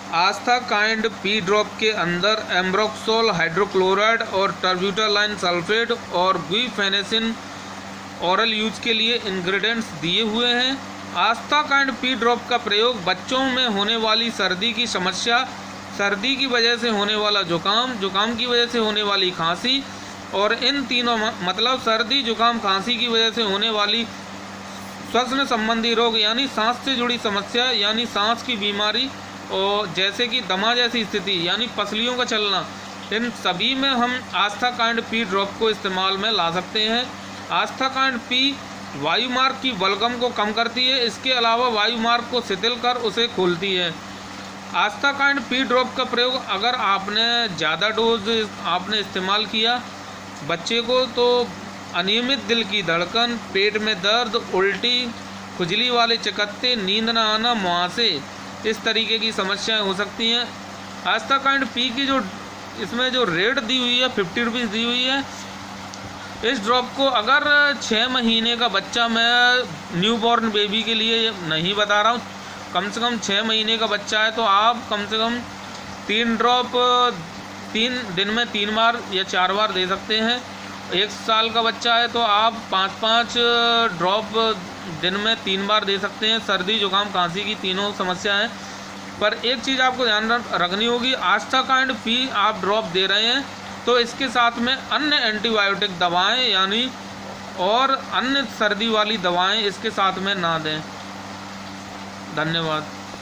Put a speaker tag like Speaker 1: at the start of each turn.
Speaker 1: आस्था kind P drop के अंदर ambroxol hydrochloride और टर्ब्यूटालाइन सल्फेट और गुइफेनेसिन ओरल यूज के लिए इंग्रेडिएंट्स दिए हुए हैं। आस्था काइंड पी ड्रॉप का प्रयोग बच्चों में होने वाली सर्दी की समस्या, सर्दी की वजह से होने वाला जुकाम, जुकाम की वजह से होने वाली खांसी और इन तीनों मतलब सर्दी, जुकाम, खांसी की वजह से होने वाली श्वसन संबंधी रोग यानी सांस से जुड़ी समस्या यानी सांस की बीमारी और जैसे कि दमा जैसी स्थिति यानी पसलियों का चलना, इन सभी में हम आस्था काइंड पी ड्रॉप को इस्तेमाल में ला सकते हैं। आस्था काइंड पी वायुमार्ग की बलगम को कम करती है, इसके अलावा वायुमार्ग को शिथिल कर उसे खोलती है। आस्था काइंड पी ड्रॉप का प्रयोग अगर आपने ज़्यादा डोज आपने इस्तेमाल किया बच्चे को तो अनियमित दिल की धड़कन, पेट में दर्द, उल्टी, खुजली वाले चकत्ते, नींद न आना, मुहासे, इस तरीके की समस्याएं हो सकती हैं। आस्था काइंड पी की जो इसमें जो रेट दी हुई है 50 रुपीज़ दी हुई है। इस ड्रॉप को अगर 6 महीने का बच्चा, मैं न्यू बॉर्न बेबी के लिए नहीं बता रहा हूँ, कम से कम 6 महीने का बच्चा है तो आप कम से कम 3 ड्रॉप 3 दिन में 3 बार या 4 बार दे सकते हैं। 1 साल का बच्चा है तो आप 5-5 ड्रॉप दिन में 3 बार दे सकते हैं। सर्दी, जुकाम, खांसी की तीनों समस्या है। पर एक चीज़ आपको ध्यान रखनी होगी, आस्था काइंड पी आप ड्रॉप दे रहे हैं तो इसके साथ में अन्य एंटीबायोटिक दवाएं यानी और अन्य सर्दी वाली दवाएं इसके साथ में ना दें। धन्यवाद।